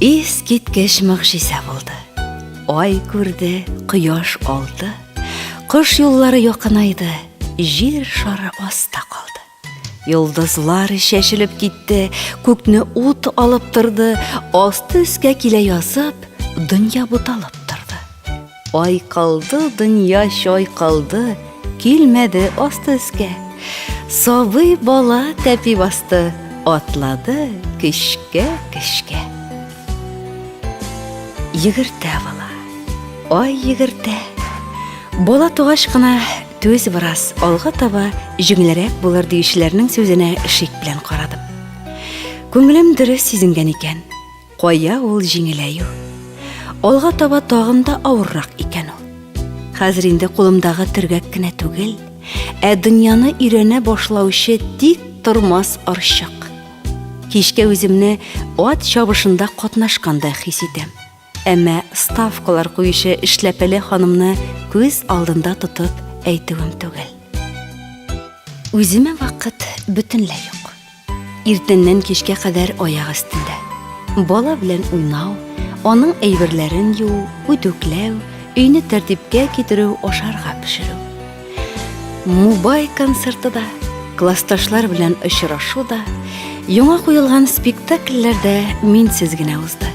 Ескиткеч мөгъжиза булды. Ай күрде, кояш алды, кыш юллары якынайды, жер шары аста калды. Йолдызлар шешелеп китте, күкне ут алып торды, асты өскә килә язып, дөнья буталып торды. Ай калды, дөнья шай калды, килмәде асты өскә. Сабый бала тәпи басты, атлады кешкә. Йөгертә бала, ай йөгертә. Бала тугач кына төз бераз алга таба җиңелрәк булыр диючеләрнең сүзенә шик белән карадым. Күңелем дөрес сизенгән икән. Кая ул җиңеләю? Алга таба тагын да авыррак икән ул. Хәзер инде кулымдагы төргәк кенә түгел, дөньяны өйрәнә башлаучы тик тормас арчак. Кичкә үземне ат чабышында катнашкандай хис итәм. Әмма ставкалар куючы эшләпәле ханымны күз алдында тотып әйтүем түгел. Үземә вакыт бөтенләй юк. Иртәннән кичкә кадәр аяк өстендә. Бала белән уйнау, аның әйберләрен юу, үтүкләү, өйне тәртипкә китерү, ашарга пешерү. Мубай концерты да, классташлар белән очрашу да, яңа куелган спектакльләрдә минсез генә узды.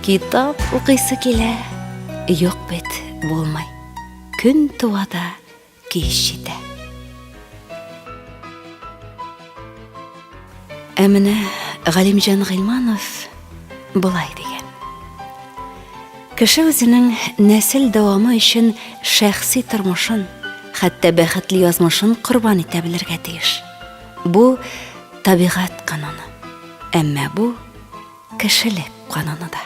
Китап укыйсы килә, юк бит, булмай. Көн туада кич җитә. Менә Галимҗан Гыйльманов булай дигән. Кеше үзенең нәсел дәвамы өчен шәхси тормышын, хәтта бәхетле язмышын корбан итә белергә тиеш. Бу табигать кануны. Әмма бу кешелек кануны да.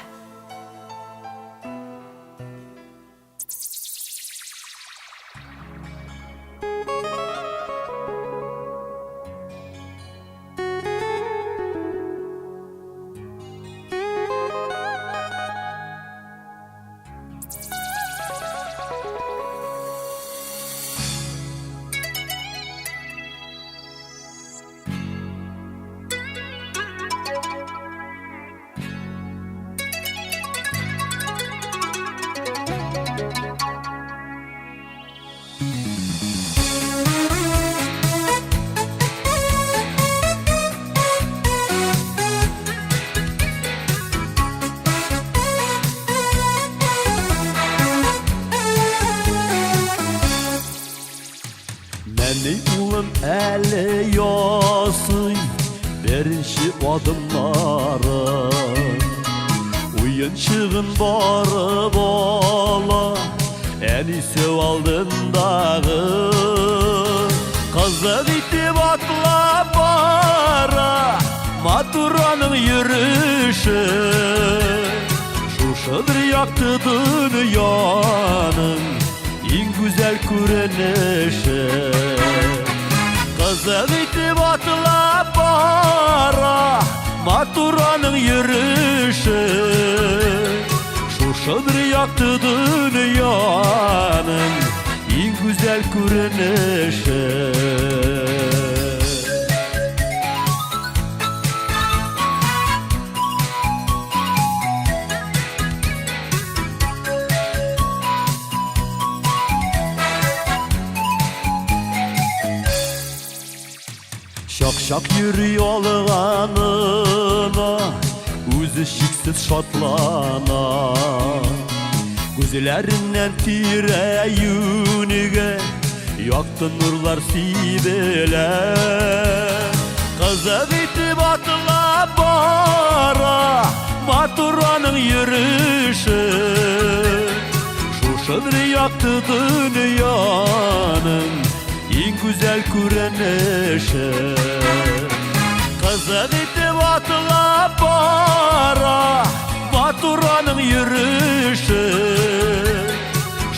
Мәне улым әле ясый беренче адымнары. Уенчыгын бары бала, әнисе алдындагы. Кызык итеп атлап бара, матураның йөреше. Шушыдыр якты дөньяның иң гүзәл күренеше. Кызык итеп атлап бара, матураның йөреше. Шушыдыр якты дөньяның иң гүзәл күренеше. Шак-шак йөри алганына, үзе шиксез шатлана. Күзләреннән тирә-юнегә якты нурлар сибелә. Кызык итеп атлап бара, матураның йөреше. Шушыдыр якты дөньяның иң гүзәл күренеше. Кызык итеп атлап бара, матураның йөреше.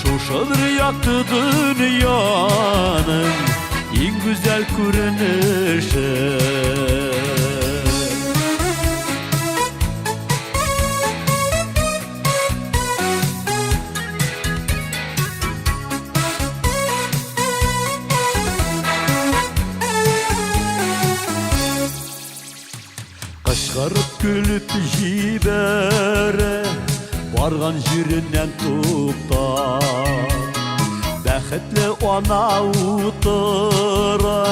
Шушыдыр якты дөньяның иң гүзәл күренеше. Кырып күлүп жибере барган жеринен туктап бәхетле ана утыра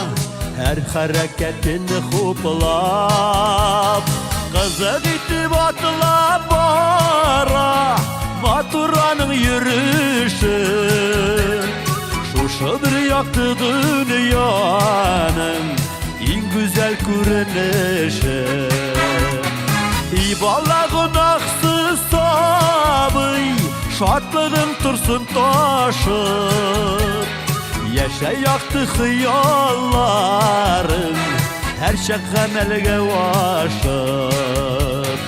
һәр хәрәкәтен хуплап кызык итеп атлап бара матур аның йөреше шушы бер якты дөньяның иң гүзәл күренеше и бала гынахсыз сабый шатлыгың турсын ташып яшә якты хыялларың һәр чак гамәлгә ашып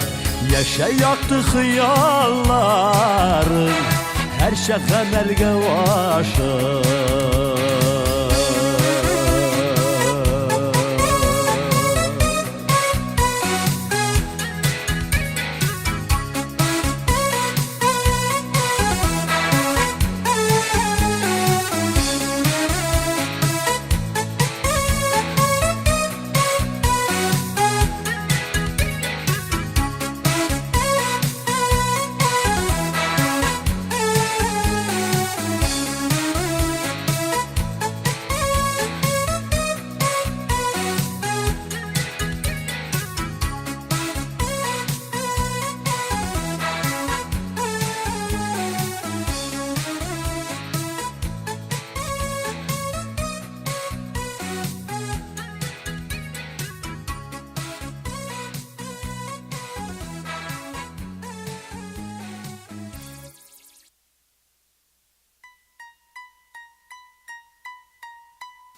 яшә якты хыялларың һәр чак гамәлгә ашып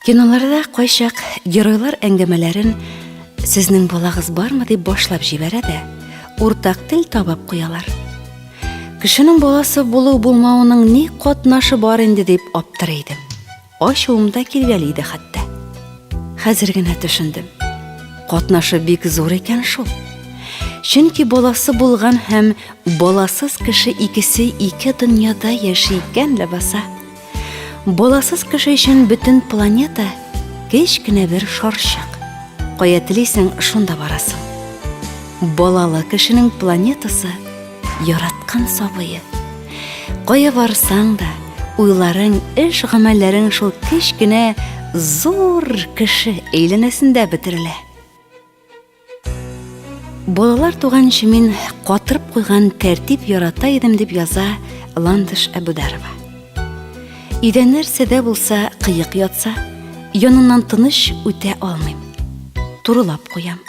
Киноларда кайчак геройлар әңгәмәләрен сезнең балагыз бармы дип башлап җибәрә дә, уртак тел табып куялар. Кешенең баласы булу булмауның ни катнашы бар инде дип аптырый идем. Ачуымда килгәли иде хәтта. Хәзер генә төшендем. Катнашы бик зур икән шул. Чөнки баласы булган һәм баласыз кеше икесе ике дөньяда яши икән ләбаса. Баласыз кеше өчен бөтен планета кечкенә бер шарчык. Кая телисең, шунда барасың. Балалы кешенең планетасы яраткан сабые. Кая барсаң да, уйларың, эш гамәлләрең шул кечкенә зур кеше әйләнәсендә бетерелә. Балалар туганчы мин катырып куйган тәртип ярата идем дип яза Ландыш Әбүдәрова. Өйдә нәрсәдә булса кыек ятса, яныннан тыныч үтә алмыйм. Турылап куям.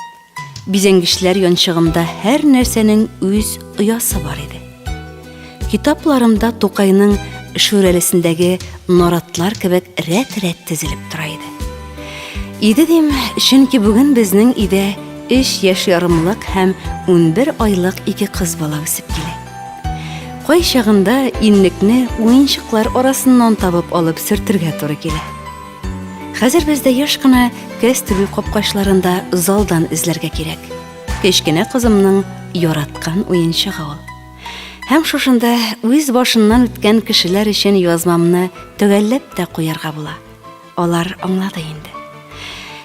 Бизәңгечләр янчыгымда һәр нәрсәнең үз оясы бар иде. Китапларымда Тукайның шүрәлесендәге наратлар кебек рәт-рәт тезелеп тора иде. Иде дим, чөнки бүген безнең өйдә 3 яшь ярымлык һәм 11 айлык 2 кыз бала үсеп килә. Кай чагында иннекне уенчыклар арасыннан табып алып сөртергә туры килә. Хәзер бездә яшь кына кәстүбе капкачларында залдан эзләргә кирәк. Кечкенә кызымның яраткан уенчыгы ул. Һәм шушында үз башыннан үткән кешеләр өчен язмамны төгәлләп тә куярга була. Алар аңлады инде.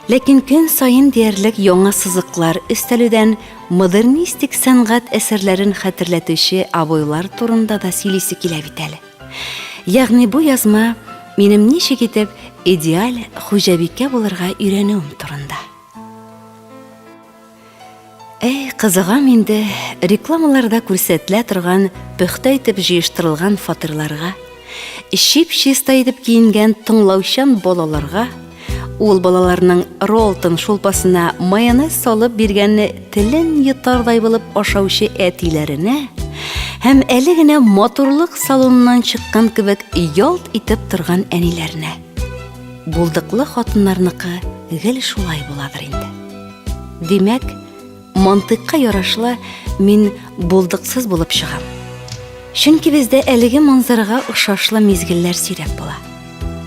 Ләкин көн сайын диярлек яңа сызыклар өстәлүдән модернистик сәнгать әсәрләрен хәтерләтүче абойлар турында да сөйлисе килә бит әле. Ягъни бу язма минем ничек итеп идеаль хуҗабикә булырга өйрәнүем турында. Кызыгам инде рекламаларда күрсәтелә торган пөхтә итеп җыештырылган фатирларга, чип-чиста итеп киенгән тыңлаучан балаларга, ул балаларның ролтон шулпасына майонез салып биргәнне телен йотардай булып ашаучы әтиләренә һәм әле генә матурлык салоныннан чыккан кебек ялт итеп торган әниләренә. Булдыклы хатыннарныкы гел шулай буладыр инде. Димәк, мантыкка ярашлы мин булдыксыз булып чыгам. Чөнки бездә әлеге манзарага охшашлы мизгелләр сирәк була.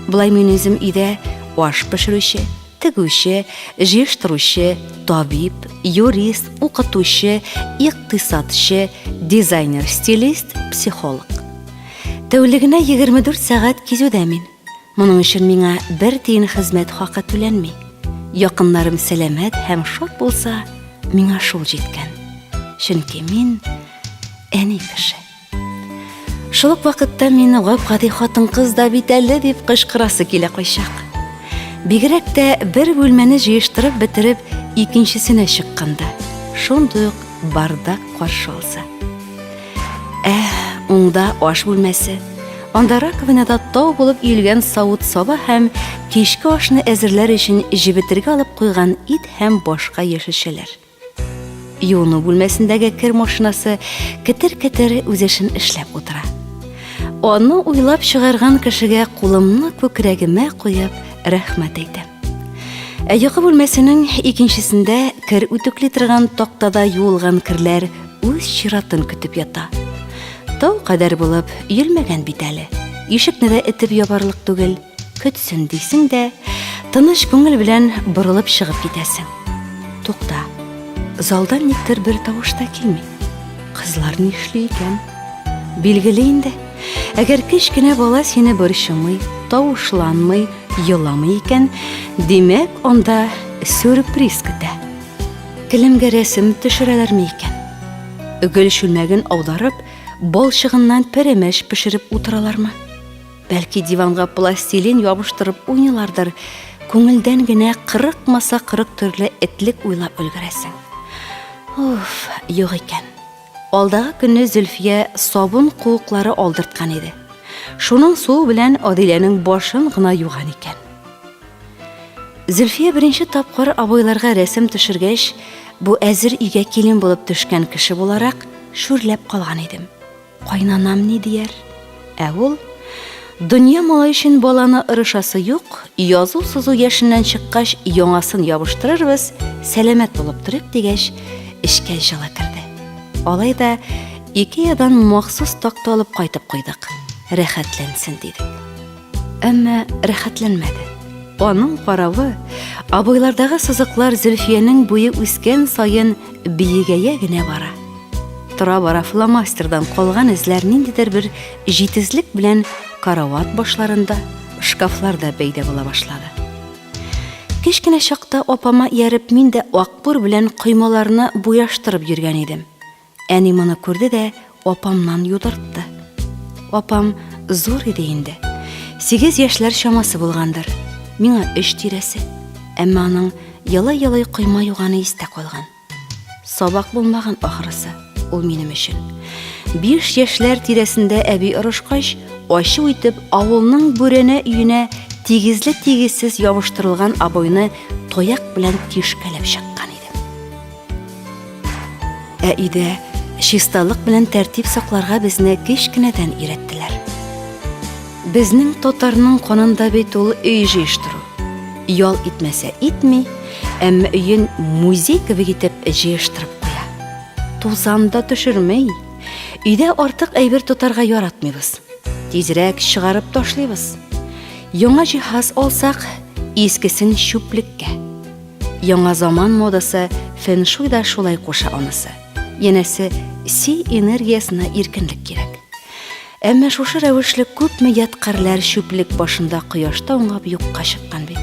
Булай мин үзем өйдә аш пешерүче, тегүче, җыештыручы, табиб, юрист, укытучы, икътисадчы, дизайнер, стилист, психолог. Тәүлегенә 24 сәгать кизүдә мин. Моның өчен миңа бер тиен хезмәт хакы түләнми. Якыннарым сәламәт һәм шат булса, миңа шул җиткән. Чөнки мин әни кеше. Шул ук вакытта мин гап-гади хатын-кыз да бит әле дип кычкырасы килә кайчак. Бигрәк тә бер бүлмәне җыештырып бетереп, икенчесенә чыкканда, шундый ук бардак каршы алса. Уңда аш бүлмәсе, анда раковинада тау булып өелгән савыт-саба һәм кичке ашны әзерләр өчен җибетергә алып куйган ит һәм башка яшелчәләр. Юыну бүлмәсендәге кер машинасы кетер-кетер үз эшен эшләп утыра. Аны уйлап чыгарган кешегә кулымны күкрәгемә куеп рәхмәт әйтәм. Йокы бүлмәсенең икенчесендә кер үтекли торган тактада юылган керләр үз чиратын көтеп ята. Тау кадәр булып өелмәгән бит әле. Ишекне дә этеп ябарлык түгел. Көтсен дисең дә, тыныч күңел белән борылып чыгып китәсең. Тукта. Залдан никтер бер тавыш та килми. Кызлар ни эшли икән? Билгеле инде. Әгәр кечкенә бала сине борчымый, тавышланмый, йыламый икән, димәк, анда сюрприз көтә. Келемгә рәсем төшерәләрме икән? Гөл шүлмәген аударып, балчыгыннан пәрәмәш пешереп утыралармы? Бәлки диванга пластилин ябыштырып уйнылардыр. Күңелдән генә кырыкмаса кырык төрле этлек уйлап өлгерәсең. Юк икән. Алдагы көнне Зөлфия сабын куыклары алдырткан иде. Шуның суы белән Адиләнең башын гына юган икән. Зөлфия беренче тапкыр абыйларга рәсем төшергәч, бу әзер өйгә килен булып төшкән кеше буларак шүрләп калган идем. Кайнанам ни дияр? Ул дөнья малай өчен баланы ырышасы юк, язу-сызу яшеннән чыккач яңасын ябыштырырбыз, сәламәт булып торып дигәч, эшкә җылы керде. Алай да 2 ядан махсус такта алып кайтып куйдык. Рәхәтләнсен дидек. Әмма рәхәтләнмәде. Аның каравы, абыйлардагы сызыклар Зөлфиянең буе үскән саен биегәя генә бара. Тора-бара фломастердан калган эзләр ниндидер бер җитезлек белән карават башларында, шкафларда бәйдә була башлады. Кечкенә чакта апама ияреп мин дә акбур белән коймаларны буяштырып йөргән идем. Әни моны күрде дә апамнан юдыртты. Апам зур иде инде. 8 яшьләр чамасы булгандыр. Миңа 3 тирәсе. Әмма аның ялай-ялай койма юганы истә калган. Сабак булмаган ахрысы ул минем өчен. 5 яшьләр тирәсендә әби ырышкач, ачу итеп авылның бүрәнә өенә тигезле-тигезсез ябыштырылган абойны тояк белән тишкәләп чыккан идем. Өйдә чисталык белән тәртип сакларга безне кечкенәдән өйрәттеләр. Безнең татарның канында бит ул өй җыештыру. Ял итмәсә итми, әмма өен музей кебек итеп җыештырып куя. Тузанда төшермәй. Өйдә артык әйбер тотарга яратмыйбыз. Тизрәк чыгарып ташлыйбыз. Яңа җиһаз алсак, искесен чүплеккә. Яңа заман модасы фэн-шуй да шулай куша анысы. Янәсе, си энергиясына иркенлек кирәк. Әмма шушы рәвешле күпме яткарлар чүплек башында кояшта уңап юкка чыккан бит.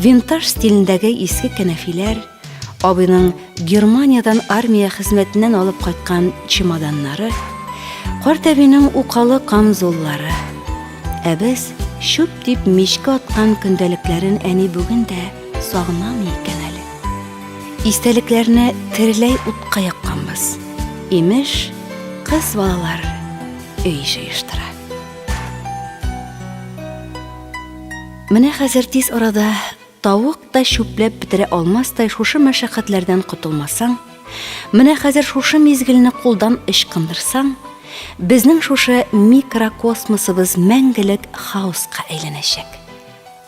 Винтаж стилендәге иске кәнәфиләр, абыйның Германиядан армия хезмәтеннән алып кайткан чемоданнары, карт әбинең укалы камзуллары. Без шүп дип мичкә аткан көндәлекләрен әни бүген дә сагынамы икән әле. Истәлекләрне тереләй утка якканбыз. Имеш, кыз балалар өй җыештыра. Менә хәзер тиз арада тавык та чүпләп бетерә алмастай шушы мәшәкатьләрдән котылмасаң, менә хәзер шушы мизгелне кулдан ычкындырсаң, безнең шушы микрокосмосыбыз мәңгелек хаоска әйләнәчәк.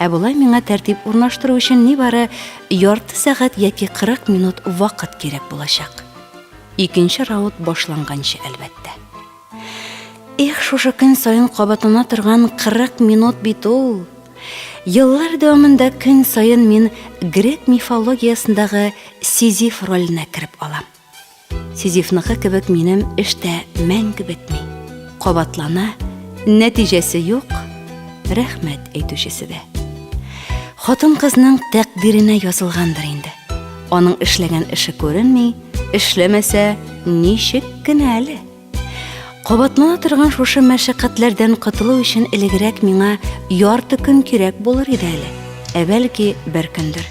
Булай миңа тәртип урнаштыру өчен нибары ярты сәгать яки 40 минут вакыт кирәк булачак. Икенче раунд башланганчы әлбәттә. Шушы көн сайын кабатлана торган 40 минут бит ул. Еллар дәвамында көн сайын мин грек мифологиясындагы Сизиф роленә кирип алам. Сизифныкы кебек минем эштә мәңге бетми. Кабатлана, нәтиҗәсе юк, рәхмәт әйтүчесе дә. Хатын кызның тәкъдиренә язылгандыр инде. Аның эшләгән эше күренми, эшләмәсә ничек кенә әле? Кабатлана торган шушы мәшәкатьләрдән котылу өчен элегрәк миңа ярты көн кирәк булыр иде әле. Бәлки бер көндер.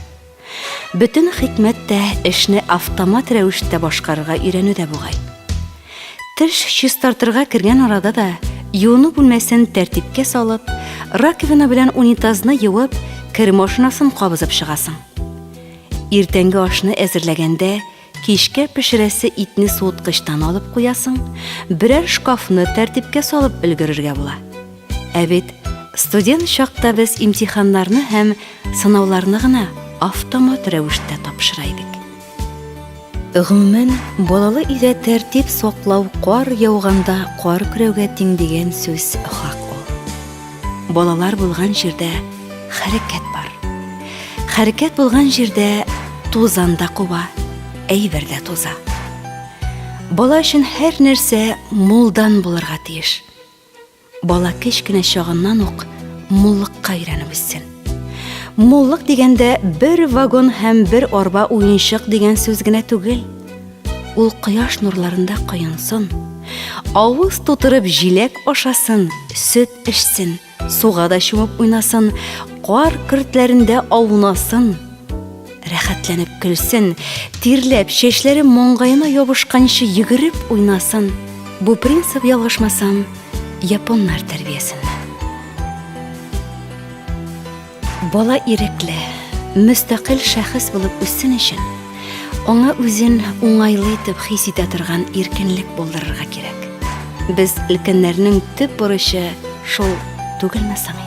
Бөтен хикмәт тә эшне автомат рәвештә башкарырга өйрәнүдә бугай. Теш чистартырга кергән арада да юыну бүлмәсен тәртипкә салып, раковина белән унитазны юып, кер машинасын кабызып чыгасың. Иртәнге ашны әзерләгәндә кичкә пешерәсе итне суыткычтан алып куясың, берәр шкафны тәртипкә салып өлгерергә була. Ә бит студент чакта без имтиханнарны һәм сынауларны гына автомат рәвештә тапшыра идек. Гомумән, балалы өйдә тәртип саклау кар яуганда кар көрәүгә тиң дигән сүз хак ул. Балалар булган җирдә хәрәкәт бар. Хәрәкәт булган җирдә тузанда куба, әйбер дә туза. Бала өчен һәр нәрсә мулдан булырга тиеш. Бала кечкенә чагыннан ук муллыкка өйрәнеп үссен. Муллык дигәндә бер вагон һәм бер арба уенчык дигән сүз генә түгел. Ул кояш нурларында коенсын, авыз тутырып җиләк ашасын, сөт эчсен, суга да чумып уйнасын, кар көртләрендә аунасын, рәхәтләнеп көлсен, тирләп чәчләре моңгаена ябышканчы йөгереп уйнасын. Бу принцип, ялгышмасам, японнар тәрбиясеннән. Бала ирекле, мөстәкыйль шәхес булып үссен өчен, аңа үзен уңайлы итеп хис итә торган иркенлек булдырырга кирәк. Без өлкәннәрнең төп бурычы шул түгелме соң инде?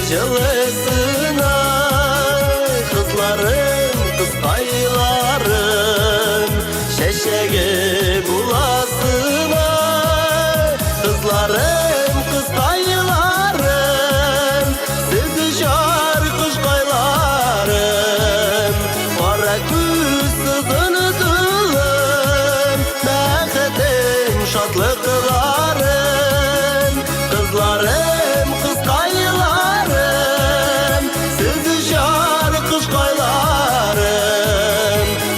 Жылысына кызларым, кызкайларым, шәшәге буласына. Кызларым, кызкайларым, сізді жар кушкайларым, кара күз сызыны тылым, бәхетім шатлыкларым. Кызларым, кызкайларым, сізді жар кушкайларым,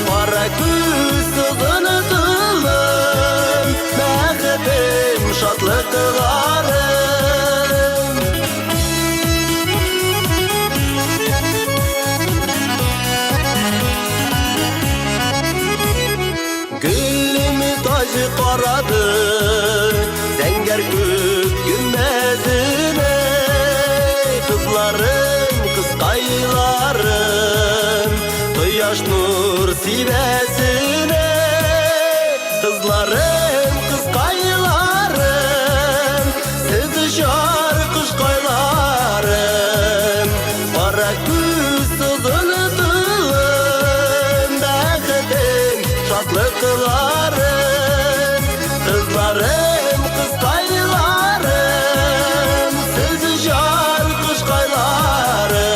кара күз сызыны тылым, бәхетім шатлыкларым. Gülümü tacı karadı, zəngər gök gümbezine. Kızlarım, kızkaylarım, koyaş nur sibesine. Kızlarım, kızkaylarım, sizi şar kuşkaylarım, kara küz sızını tılım, bəxetim şatlıklarım. Kızlarım, kızkaylarım, sizi şar kuşkaylarım,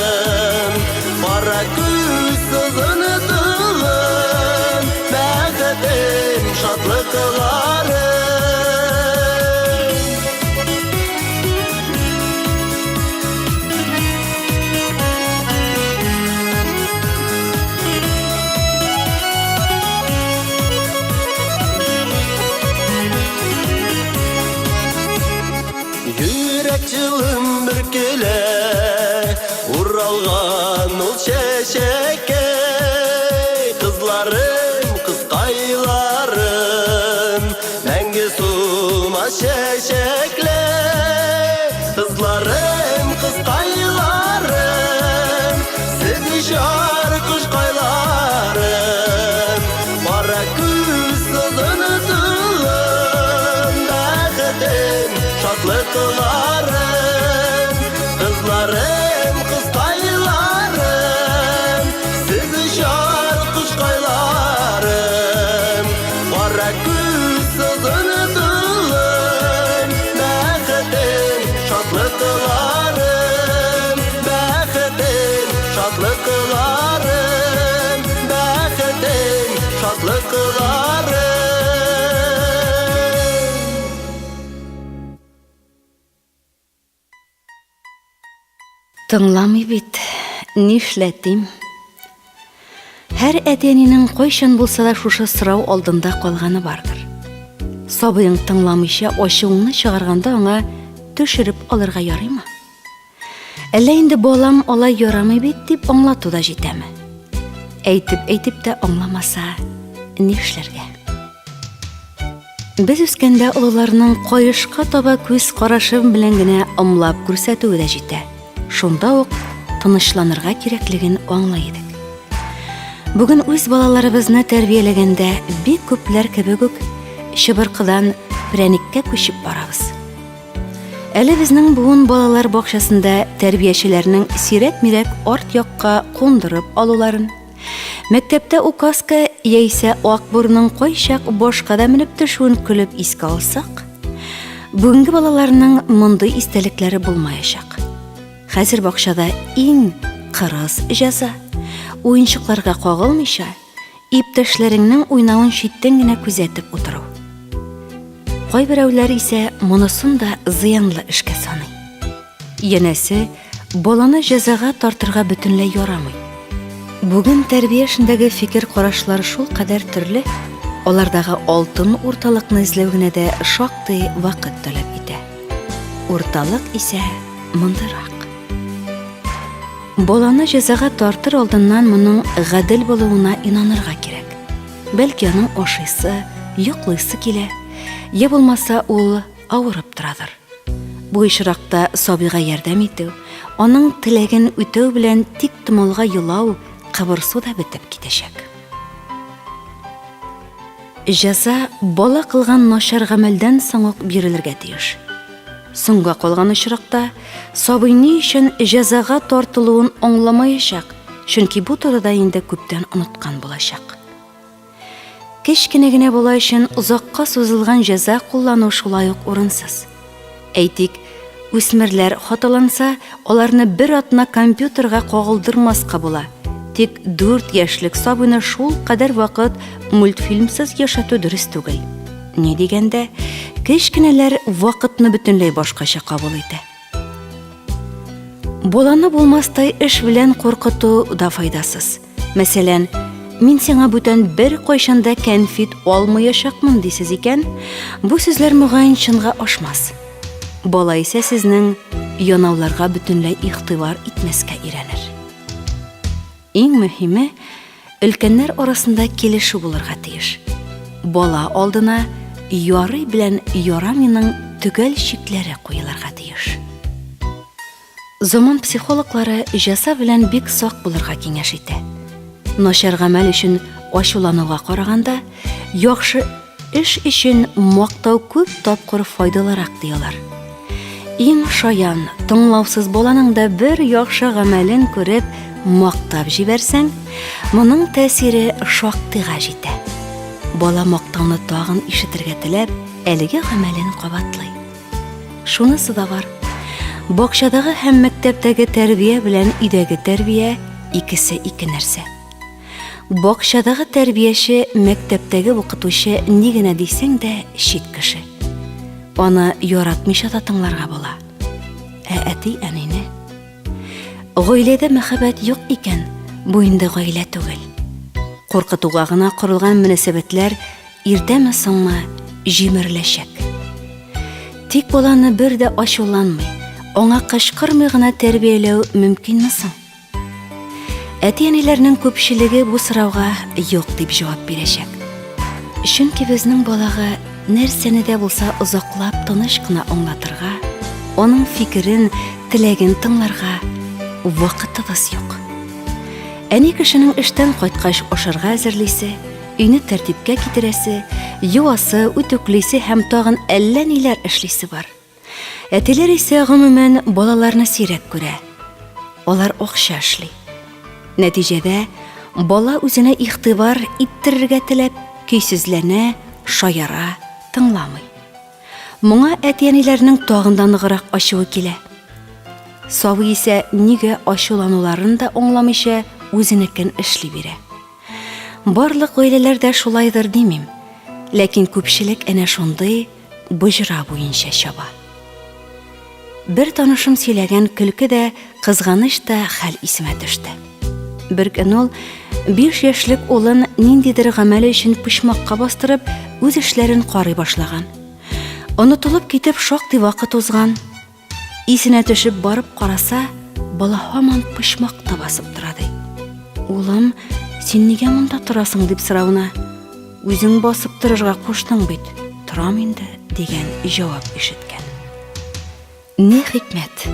kara küz sızını tılım, bəxetim şatlıklarım. Yürek çılım bürküle, uralgan ol çeşeke. Kızlarım, kızkaylarım, мәңгі suma çeşekle. Kızlarım, kızkaylarım, sizi şar kuşkaylarım, kara küz sızını tılım, шатлыкларым, кызларым, кызкайларым, сиз жар кушкайларым, кара күз сызыны тылым, бәхетем, шатлыкларым, бәхетем, шатлыкларым, бәхетем, шатлыкларым. Тыңламый бит, нишләтим? Һәр әтәнинең кайчан булса да шушы сорау алдында калганы бардыр. Сабыйың тыңламыйча ачуыңны чыгарганда аңа төшереп алырга ярыймы? Әллә инде балам алай ярамый бит дип аңлату да җитәме? Әйтеп тә аңламаса, нишләргә? Без үскәндә олыларның кайышка таба күз карашым белән генә ымлап күрсәтүе дә җитә. Шунда ук тынычланырга кирәклеген аңлый идек. Бүген үз балаларыбызны тәрбияләгәндә бик күпләр кебек үк чыбыркыдан прәниккә күчеп барабыз. Әле безнең буын балалар бакчасында тәрбиячеләрнең сирәк-мирәк арт якка кундырып алуларын, мәктәптә указка яисә акбурның кайчак башка да менеп төшүен көлеп искә алсак, бүгенге балаларның мондый истәлекләре булмаячак. Хәзер бакчада иң кырыс җәза уенчыкларга кагылмыйча, иптәшләреңнең уйнавын читтән генә күзәтеп утыру. Кайберәүләр исә монысын да зыянлы эшкә саный. Янәсе, баланы җәзага тартырга бөтенләй ярамый. Бүген тәрбия эшендәге фикер карашлары шул кадәр төрле, алардагы алтын урталыкны эзләү генә дә шактый вакыт таләп итә. Урталык исә мондырак. Баланы җәзага тартыр алдыннан моның гадел булуына инанырга кирәк. Бәлки аның ашыйсы, йоклыйсы килә, я булмаса ул авырып торадыр. Бу ишракта сабыйга ярдәм итү, аның теләген үтәү белән тик томалга елау, кыбырсу да бетеп китәчәк. Җәза бала кылган начар гамәлдән соң ук бирелергә тиеш. Соңга калган очракта сабый ни өчен җәзага тартылуын аңламаячак, чөнки бу турыда инде күптән оныткан булачак. Кечкенә генә бала өчен узакка сузылган җәза куллану шулай ук урынсыз. Әйтик, үсмерләр хаталанса, аларны бер атна компьютерга кагылдырмаска була. Тик 4 яшьлек сабыйны шул кадәр вакыт мультфильмсыз яшату дөрес түгел. Ни дигәндә, кечкенәләр вакытны бөтенләй башкача кабул итә. Баланы булмастай эш белән куркыту да файдасыз. Мәсәлән, мин сиңа бүтән бер кайчанда кәнфит алмаячакмын дисез икән, бу сүзләр мөгаен чынга ашмас. Бала исә сезнең янауларга бөтенләй игътибар итмәскә өйрәнер. Иң мөһиме, өлкәннәр арасында килешү булырга тиеш. Бала алдына ярый белән ярамыйның төгәл чикләре куелырга тиеш. Заман психологлары җәза белән бик сак булырга киңәш итә. Начар гамәл өчен ачулануга караганда, яхшы эш өчен мактау күп тапкыр файдалырак диялар. Иң шаян, тыңлаусыз баланың да бер яхшы гамәлен күреп мактап җибәрсәң, моның тәэсире шактыйга җитә. Бала мактауны тагын ишетергә теләп, әлеге гамәлен кабатлый. Шунысы да бар. Бакчадагы һәм мәктәптәге тәрбия белән өйдәге тәрбия икесе ике нәрсә. Бакчадагы тәрбияче, мәктәптәге укытучы ни генә дисәң дә чит кеше. Аны яратмыйча да тыңларга була. Әти-әнине. Гаиләдә мәхәббәт юк икән, бу инде гаилә түгел. Куркытуга гына корылган мөнәсәбәтләр иртәме соңмы җимерләшәк. Тик баланы бер дә ачуланмый, аңа кычкырмый гына тәрбияләү мөмкинме соң? Әти-әниләрнең күпчелеге бу сорауга юк дип җавап бирәчәк. Чөнки безнең балага нәрсәне дә булса озаклап тыныч кына аңлатырга, аның фикерен, теләген тыңларга вакытыбыз юк. Әни кешенең эштән кайткач ашарга әзерлисе, өйне тәртипкә китерәсе, юасы, үтүклисе һәм тагын әллә ниләр эшлисе бар. Әтиләр исә гомумән балаларны сирәк күрә. Алар акча эшли. Нәтиҗәдә бала үзенә игътибар иттерергә теләп, көйсезләнә, шаяра, тыңламый. Моңа әти-әниләрнең тагын да ныграк ачуы килә. Сабый исә нигә ачулануларын да аңламыйча үзенекен эшли бирә. Барлык гаиләләрдә шулайдыр димим, ләкин күпчелек әнә шундый буҗра буенча чаба. Бер танышым сөйләгән көлке дә, кызганыч та хәл исемә төште. Бер көн ул 5 яшьлек улын ниндидер гамәле өчен пычмакка бастырып, үз эшләрен карый башлаган. Онытылып китеп шактый вакыт узган. Исенә төшеп барып караса, бала һаман пычмакта басып тора ди. Улым, син нигә монда торасың дип сорауына, үзең басып торырга куштың бит, торам инде дигән җавап ишеткән. Не хикмәт.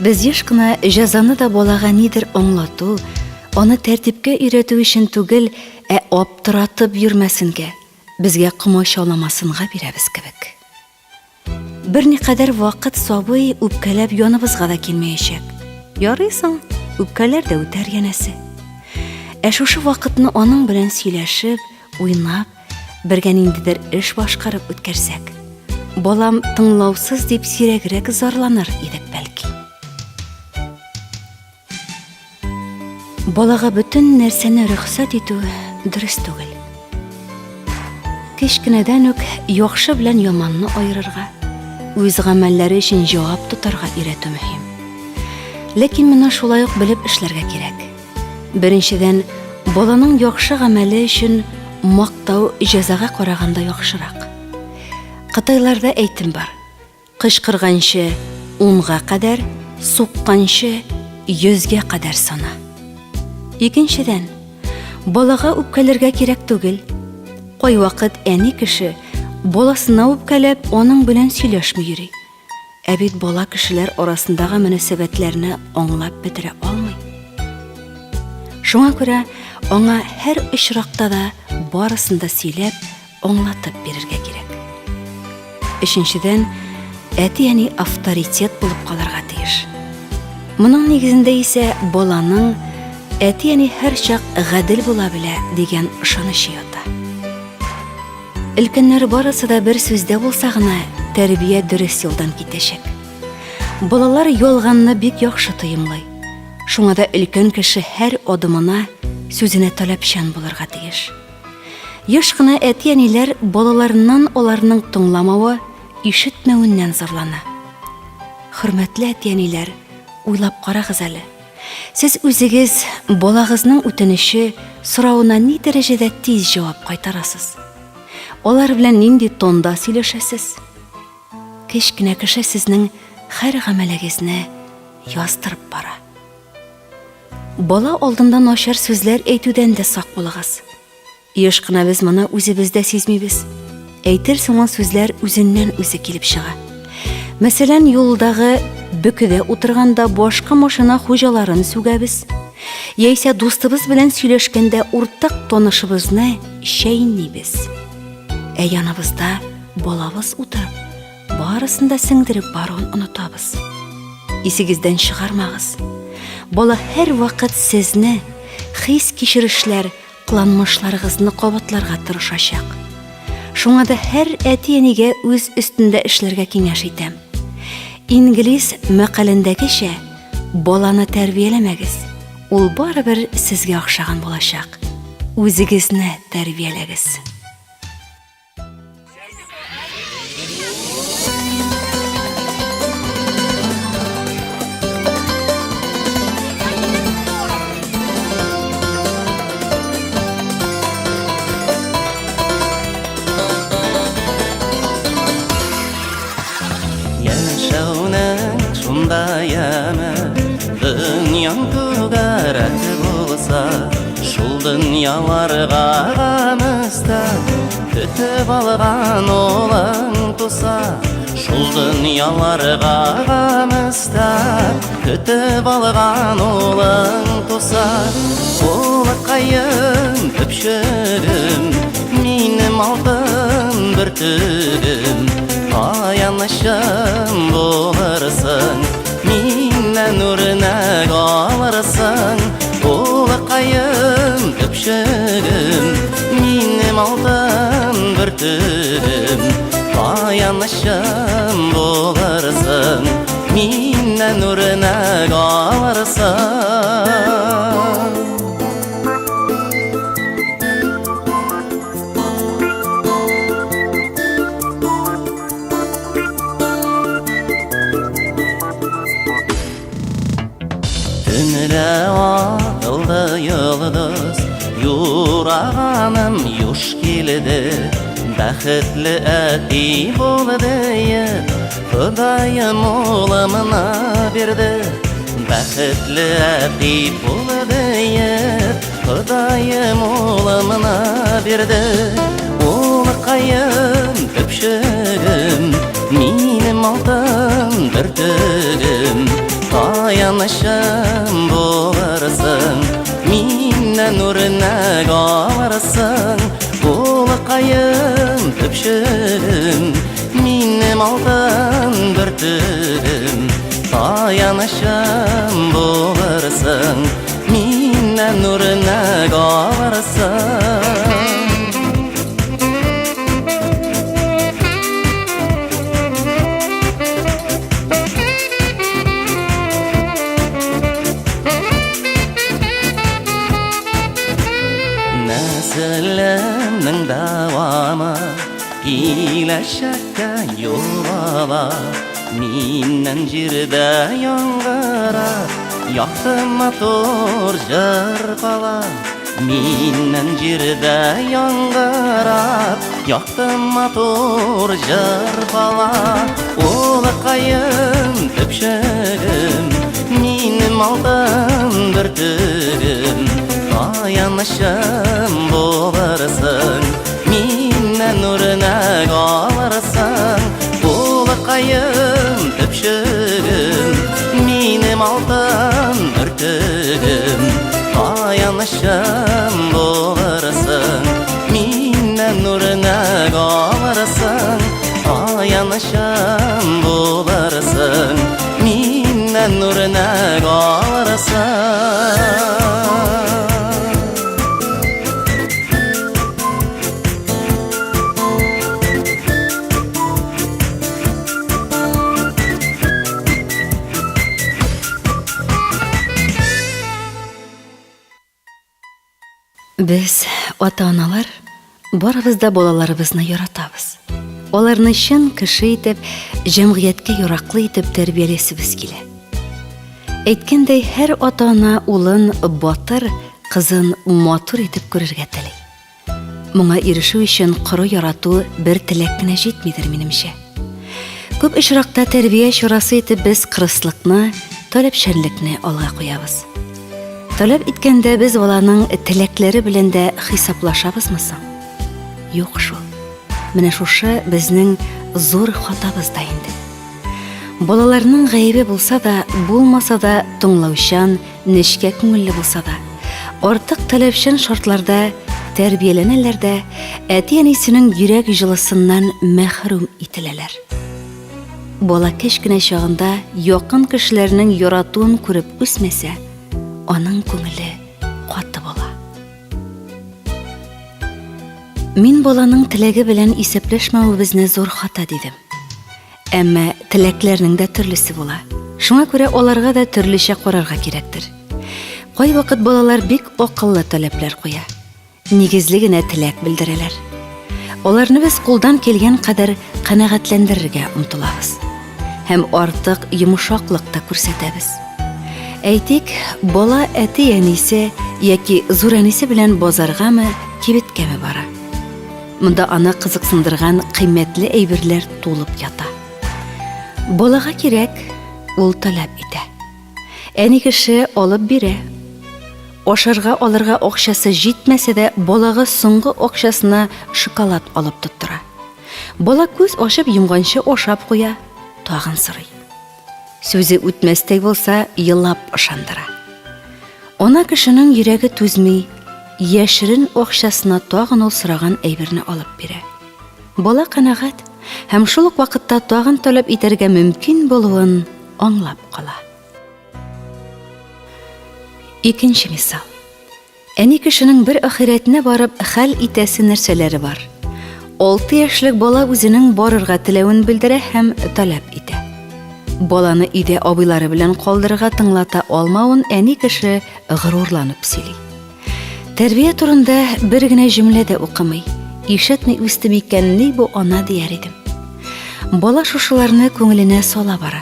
Без еш кына җәзаны да балага нидер аңлату, аны тәртипкә өйрәтү өчен түгел, аптыратып йөрмәсенгә, безгә комачауламасынга бирәбез кебек. Берникадәр вакыт сабый үпкәләп яныбызга да килмәячәк. Ярыйсың, үпкәләр дә үтәр янәсе. Шушы вакытны аның белән сөйләшеп, уйнап, бергә ниндидер эш башкарып үткәрсәк, балам тыңлаусыз дип сирәгрәк зарланыр идек бәлки. Балага бөтен нәрсәне рөхсәт итү дөрес түгел. Кечкенәдән үк яхшы белән яманны аерырга, үз гамәлләре өчен җавап тотарга өйрәтү мөһим. Ләкин моны шулай ук белеп эшләргә кирәк. Беренчедән, баланың яхшы гамәле өчен мактау җәзага караганда яхшырак. Кытайларда әйтем бар: кычкырганчы 10-га кадәр, сукканчы 100-гә кадәр сана. Икенчедән, балага үпкәләргә кирәк түгел. Кай вакыт әни кеше баласына үпкәләп, аның белән сөйләшми йөри. Ә бит бала кешеләр арасындагы мөнәсәбәтләрне аңлап бетерә алмый. Шуңа күрә аңа һәр очракта да барысын да сөйләп, аңлатып бирергә кирәк. Өченчедән, әти-әни авторитет булып калырга тиеш. Моның нигезендә исә баланың әти-әни һәр чак гадел була белә дигән ышаныч ята. Өлкәннәр барысы да бер сүздә булса гына тәрбия дөрес юлдан китәчәк. Балалар ялганны бик яхшы тоемлый. Шуңа да өлкән кеше һәр адымына, сүзенә таләпчән булырга тиеш. Яшь кына әти-әниләр балаларыннан аларның тыңламавы, ишетмәвеннән зарлана. Хөрмәтле әти-әниләр, уйлап карагыз әле. Сез үзегез балагызның үтенече, сорауына ни дәрәҗәдә тиз җавап кайтарасыз? Алар белән нинди тонда сөйләшәсез? Кечкенә кеше сезнең һәр гамәлегезне яздырып бара. Бала алдында начар сүзләр әйтүдән дә сак булыгыз. Яшь кына без моны үзебездә сизмибез. Әйтерсең, сүзләр үзеннән үзе килеп чыга. Мәсәлән, юлдагы бөкедә утырганда башка машина хуҗаларын сүгәбез. Яисә дустыбыз белән сөйләшкәндә уртак танышыбызны шәйнибез. Яныбызда балабыз утырып, барысын да сеңдереп баруын онытабыз. Исегездән чыгармагыз. Бала һәр вакыт сезне, хис кичерешләр, кыланмышларыгызны кабатларга тырышачак. Шуңа да һәр әти-әнигә үз өстендә эшләргә киңәш итәм. Инглиз мәкалендәгечә, баланы тәрбияләмәгез. Ул барыбер сезгә охшаган булачак. Үзегезне тәрбияләгез. Дөньяң түгәрәк булса, шул дөньяларга гамыста, көтеп алган улың туса, шул дөньяларга гамыста, көтеп алган улың туса. Улыкаем, көпчегем, минем алтын бөртегем, аянычым булыр барсаң, улыкайым көпшігім, минем алтын бүртігім, аянышым боларсың, миннен үріне қаларсың. Түнілі ақылды йылдыз, юрағаным юш келді, бәхітлі әти болды, Құдайым олымына берді. Бәхітлі әти болды, Құдайым олымына берді. Улықайым көпшігім, минем алтын бүртігім, аянышым боларсың, миннен үріне қаларсың. Улықайым көпшігім, минем алтын бүртігім, аянышым боларсың, миннен үріне қаларсың. Нәсілімнің давамы келешекке жол ала, миннен жерде яңғырап, яқты мотор жыр қала. Миннен жерде яңғырап, яқты мотор жыр қала. Улықайым көпшігім, минем алтын бүртігім, аянышым боларсың, миннен үріне қаларсың. Улықайым көпшігім, минем алтын бүртігім, аянышым боларсың, миннен үріне қаларсың. Аянышым боларсың, миннен үріне қаларсың. Біз, ата-аналар, барыбыз да балаларыбызны яратабыз. Оларны шын кіші етіп, жәмғиятке ярақлы етіп тәрбиелесібіз келе. Әйткендей, һәр ата-ана улын батыр, қызын матур етіп көрерге телей. Моңа ирешу үшін құры ярату бір тілек кенә жетмейдір менімше. Көп очракта тәрбие чарасы етіп біз қырыслықны, таләпчәнлекне алга қоябыз. Таләп иткәндә без баланың теләкләре белән дә хисаплашабызмы соң? Юк шул. Менә шушы безнең зур хатабыз да инде. Балаларның гаебе булса да, булмаса да тыңлаучан, нечкә күңелле булса да, артык таләпчән шартларда тәрбияләнәләр дә, әти-әнисенең йөрәк җылысыннан мәхрүм ителәләр. Бала кечкенә чагында якын кешеләрнең яратуын күреп үсмәсә, аның күңеле каты була. Мин баланың теләге белән исәпләшмәвебезне зур хата дидем. Әмма теләкләрнең дә төрлесе була. Шуңа күрә аларга да төрлечә карарга кирәктер. Кай вакыт балалар бик акыллы таләпләр куя. Нигезле генә теләк белдерәләр. Аларны без кулдан килгән кадәр канәгатьләндерергә омтылабыз. Һәм артык йомшаклык та күрсәтәбез. Әйтик, бала әти-әнисе яки зур әнисе белән базаргамы, кибеткәме бара. Монда аны кызыксындырган кыйммәтле әйберләр тулып ята. Балага кирәк, ул таләп итә. Әни кеше алып бирә. Ашарга алырга акчасы җитмәсә дә, балага соңгы акчасына шоколад алып тоттыра. Бала күз ачып йомганчы ашап куя, тагын сорый. Сүзе үтмәстәй булса, елап ышандыра. Ана кешенең йөрәге түзми, яшерен акчасына тагын ул сораган әйберне алып бирә. Бала канәгать һәм шул ук вакытта тагын таләп итәргә мөмкин булуын аңлап кала. Икенче мисал. Әни кешенең бер ахиретне барып хәл итәсе нәрсәләре бар. 6 яшьлек бала үзенең барырга теләвен белдерә һәм таләп итә. Баланы өйдә абыйлары белән калдырырга тыңлата алмавын әни кеше горурланып сөйли. Тәрбия турында бер генә җөмлә дә укымый, ишетми үсте микәнни бу ана дияр идем. Бала шушыларны күңеленә сала бара.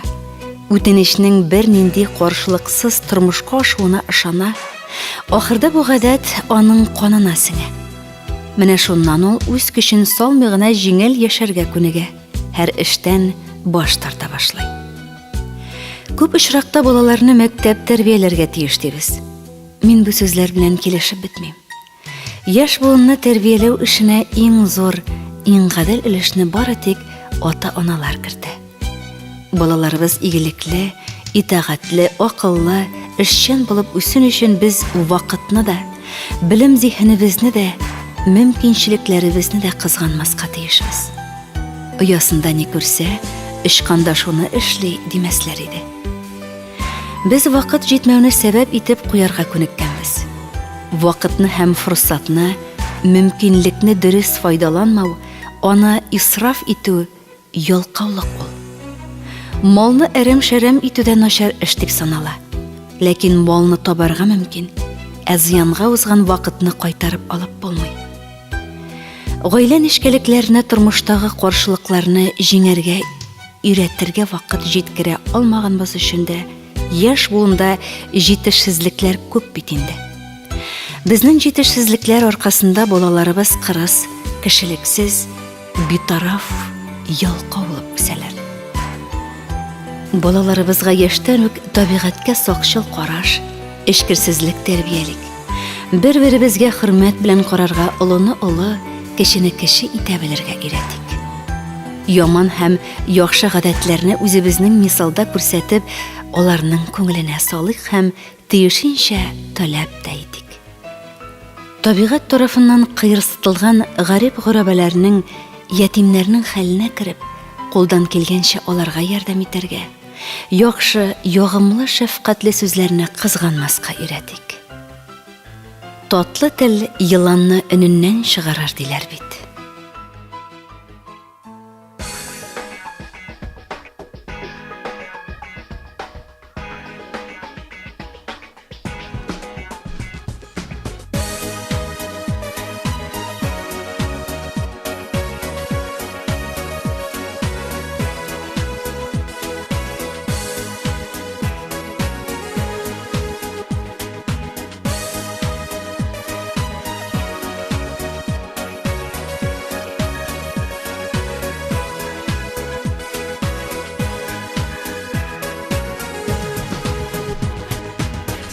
Үтенечнең бер нинди каршылыксыз тормышка ашуына ышана. Ахырда бу гадәт аның канына сеңә. Менә шуннан ул үз көчен салмый гына җиңел яшәргә күнегә, һәр эштән баш тарта башлый. Күп очракта балаларны мәктәп тәрбияләргә тиеш дибез. Мин бу сүзләр белән килешеп бетмим. Яшь буынны тәрбияләү эшенә иң зур, иң гадел өлешне бары тик ата-аналар кертә. Балаларыбыз игелекле, итәгатьле, акыллы, эшчән булып үсен өчен без вакытны да, билем зиһенебезне дә, мөмкинчелекләребезне дә кызганмаска тиешбез. Оясында ни күрсә, ычканда шуны эшли димәсләр иде. Без вакыт җитмәүне сәбәп итеп куярга күнеккәнбез. Вакытны һәм фурсатны, мөмкинлекне дөрес файдаланмау, аны исраф итү ялкаулык ул. Малны әрәм-шәрәм итүдән начар эш дип санала. Ләкин малны табарга мөмкин, ә зыянга узган вакытны кайтарып алып булмый. Гаилә нечкәлекләренә, тормыштагы каршылыкларны җиңәргә, өйрәтергә вакыт җиткерә алмаганбыз өчен дә яшь буында җитешсезлекләр күп бит инде. Безнең җитешсезлекләр аркасында балаларыбыз кырыс, кешелексез, битараф, ялкаулы үсәләр. Балаларыбызга яшьтән үк табигатькә сакчыл караш, эшкерсезлек тәрбиялик. Бер-беребезгә хөрмәт белән карарга, олыны олы, кешене кеше итә белергә өйрәтик. Яман һәм яхшы гадәтләрне үзебезнең мисалда күрсәтеп, аларның күңеленә салыйк һәм тиешенчә таләп тә итик. Табигать тарафыннан кыерсытылган гарип-гурабаларның, ятимнәрнең хәленә кереп, кулдан килгәнчә аларга ярдәм итәргә, яхшы, ягымлы, шәфкатьле сүзләрне кызганмаска өйрәтик. Татлы тел йыланны өненнән чыгарар диләр бит.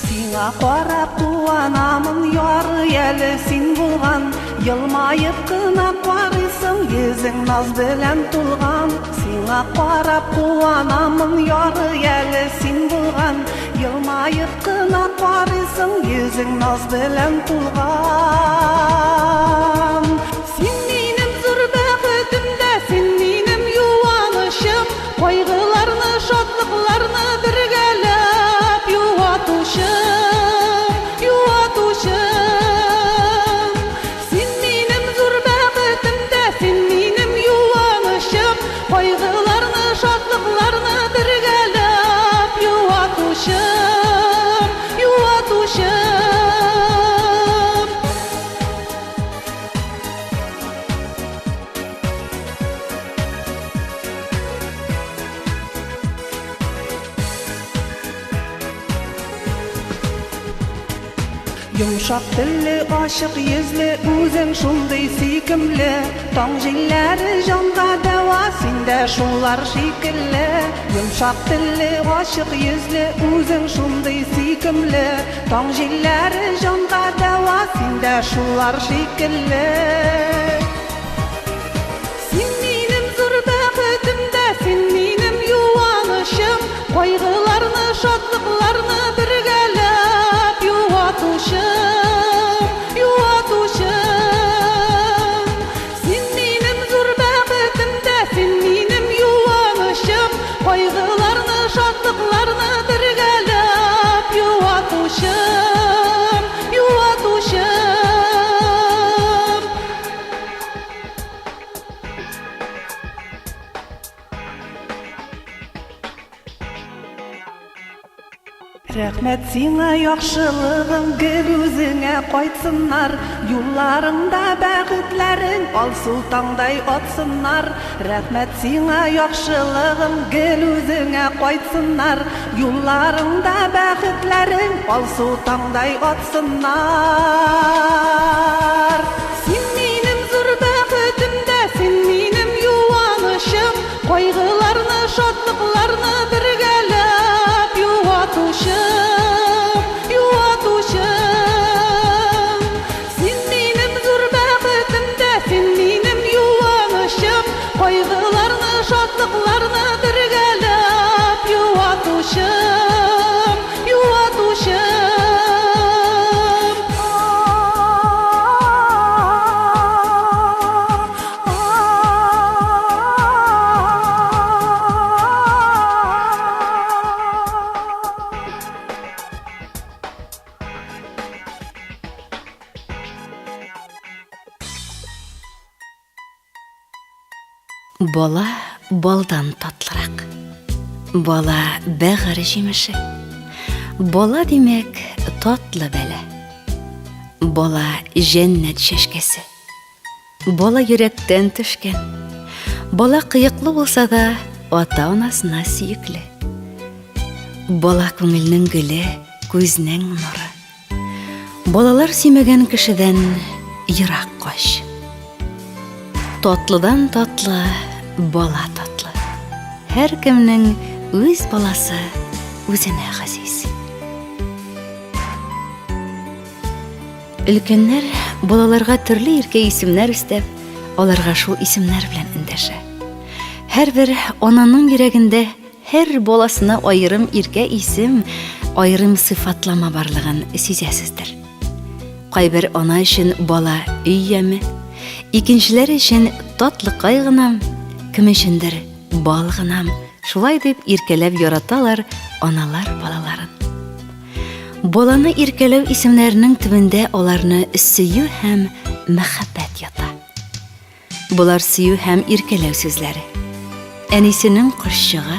Сиңа карап куанамын, яры әле син булган, елмаеп кына карыйсың, йөзең наз белән тулган. Сиңа карап куанамын, яры әле син булган, елмаеп кына карыйсың, йөзең наз белән тулган. Син минем зур бәхетемдә, син минем юанышым, кайгыларны, шатлыкларны бергәләп юатучы. Кайгыларны, шатлыкларны бергәләп юатучым, юатучым. Йомшак телле, ачык йөзле, үзең шундый сөйкемле, таң җилләре җанга дәва, синдә шулар шикелле. Йомшак телле, ачык йөзле, үзең шундый сөйкемле, таң җилләре җанга дәва, синдә шулар шикелле. Син минем зур бәхетемдә, син минем юанышым, кайгыларны, шатлыкларны бергәләп юатучым, юатучым. Син минем зур бәхетемдә, син минем юанышым, кайгыларны, шатлыкларны бергәләп юатучым. Рәхмәт сиңа яхшылыгың гел үзеңә кайтсыннар, юлларыңда бәхетләрең алсу таңдай атсыннар. Рәхмәт сиңа яхшылыгың гел үзеңә кайтсыннар, юлларыңда бәхетләрең алсу таңдай атсыннар. Син минем зур бәхетемдә, син минем юанышым, кайгыларны, шатлыкларны бергәләп юатучым, юатучым. Син минем зур бәхетемдә, син минем юанышым, кайгыларны, шатлыкларны бергәләп юатучым, юатучым. Бала балдан татлырак. Бала бәгырь җимеше. Бала димәк татлы бәлә. Бала җәннәт чәшкәсе. Бала йөрәктән төшкән. Бала кыйыклы булса да ата-анасына сөекле. Бала күңелнең гөле, күзнең нуры. Балалар сөймәгән кешедән ерак кач. Татлыдан татлы, бала татлы. Һәр кемнең үз баласы үзенә газиз. Өлкәннәр балаларга төрле иркә исемнәр өстәп, аларга шул исемнәр белән эндәшә. Һәрбер ананың йөрәгендә һәр баласына аерым иркә исем, аерым сыйфатлама барлыгын сизәсездер. Кайбер ана өчен бала өйяме, икенчеләр өчен татлы кайгынам, кем өчендер бал гынам. Шулай дип иркәләп яраталар аналар балаларын. Баланы иркәләү исемнәренең төбендә аларны сөю һәм мәхәббәт ята. Булар сөю һәм иркәләү сүзләре. Әнисенең кошчыгы,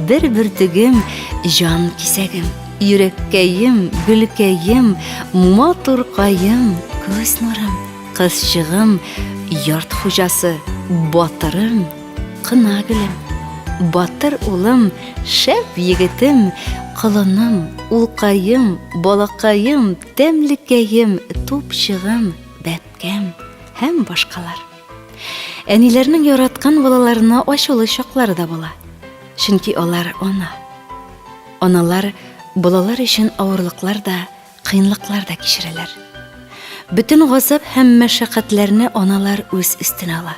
бер бөртегем, җан кисәгем, йөрәккәем, гөлкәем, матуркаем, күз нурым, кызчыгым, ярт хуҗасы, батырым, кына гөлем, батыр улым, шәп егетем, кылыным, улкаем, балакаем, тәмлекәем, тупчыгым, бәпкәм һәм башкалар. Әниләрнең яраткан балаларына ачулы чаклары да була. Чөнки алар ана. Аналар балалар өчен авырлыклар да, кыенлыклар да кичерәләр. Бүтән газап һәм мәшәкатьләрне аналар үз өстенә ала.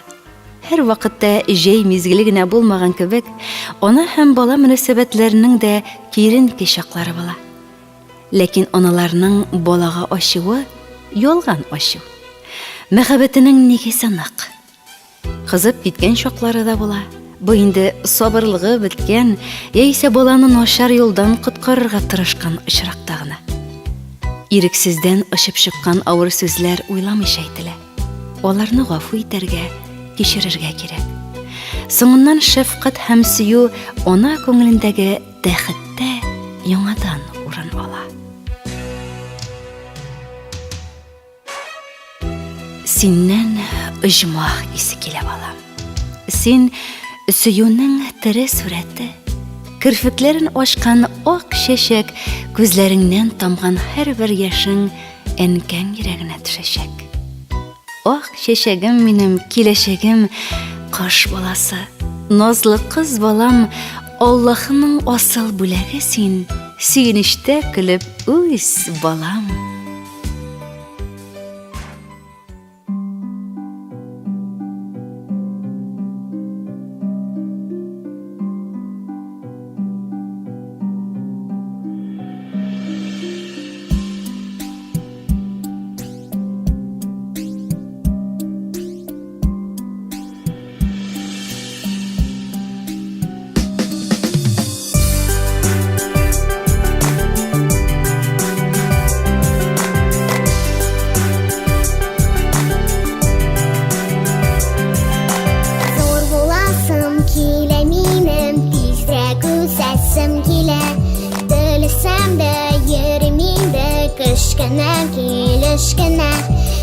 Һәр вакытта җәй мизгеле генә булмаган кебек, ана һәм бала мөнәсәбәтләренең дә киеренке чаклары була. Ләкин аналарның балага ачуы ялган ачу. Мәхәббәтенең нигезе нык. Кызып киткән чаклары да була. Бу инде сабырлыгы беткән, яисә баланы начар юлдан коткарырга тырышкан очракта гына. Ирексездән ышып чыккан авыр сүзләр уйламыйча әйтелә. Аларны гафу итәргә, кичерергә кирәк. Соңыннан шәфкать һәм сөю ана күңелендәге тәхеттә яңадан урын ала. Синнән оҗмах исе килә балам. Син сөюнең тере сурәте, кирфекләрен ачкан ак чәчәк, күзләреңнән тамган һәрбер яшың әнкәң йөрәгенә төшәчәк. Ак чәчәгем минем, киләчәгем, каш баласы, назлы кыз балам, Аллаһның асыл бүләге син, сөенештә көлеп үз балам.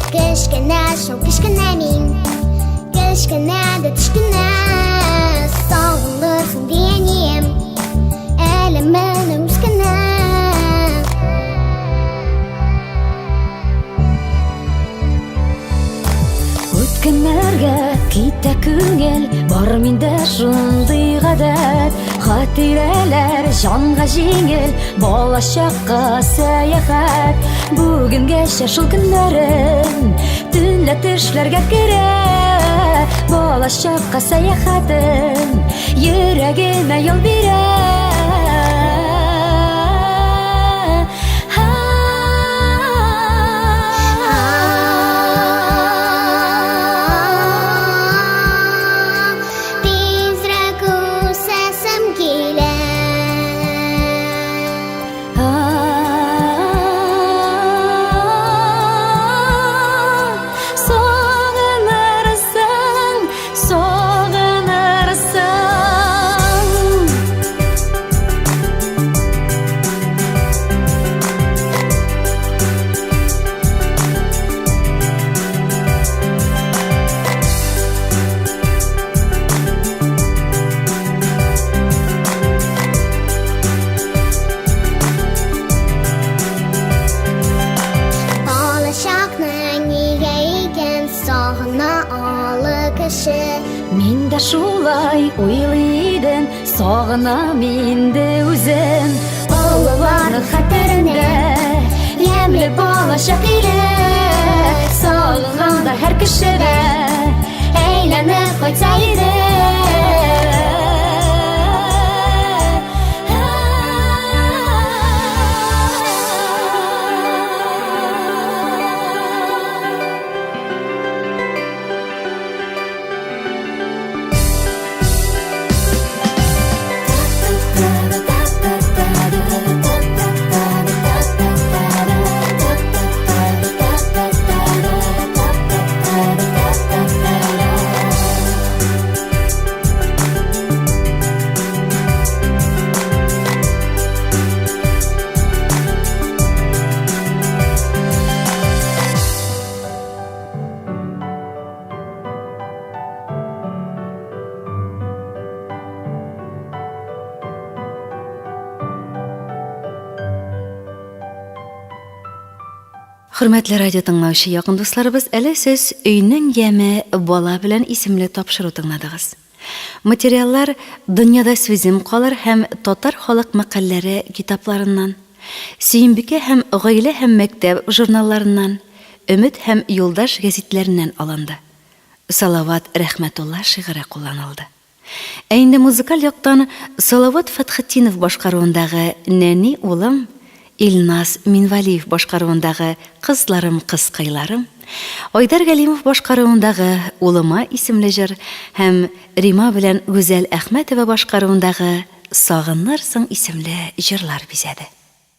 Кечкенә шул кечкенә мин, кечкенә дә төшкенә. Сагынырсың диенем, әле менә үскенә. Үткеннәргә китә күңел, бар миндә шундый гадәт. Хатирәләр җанга җиңел, балачакка сәяхәт. Бүгенгәчә шул көннәрем төнлә төшләргә керә. Балачакка сәяхәтем йөрәгемә юл бирә. Тизрәк үсәсем килә. Сагынырсың, сагынырсың. Балачакны нигә икән сагына алы кеше. Мин дә шулай уйлый идем, сагынам инде үзем. Олыларның хәтерендә ямьле балачак иле. Сагынганда һәр кеше дә әйләнеп кайтса иде. Хөрмәтле радио тыңлаучы якын дусларыбыз, әле сез Өйнең яме бала белән исемле тапшыру тыңладыгыз. Материаллар Дөньяда сүзем калыр һәм Татар халык мәкалләре китапларыннан, Сөембикә һәм Гаилә һәм мәктәп журналларыннан, Өмет һәм Юлдаш гәзитләреннән алынды. Салават Рәхмәтулла шигыре кулланылды. Ә инде музыкаль яктан Салават Фатхетдинов башкаруындагы Нәни улым, Илназ Минвалиев башкаруындагы Кызларым кызкыйларым, Айдар Галимов башкаруындагы Улыма исемле җыр һәм Рима белән Гүзәл Әхмәтова башкаруындагы Сагынырсың исемле җырлар бизәде.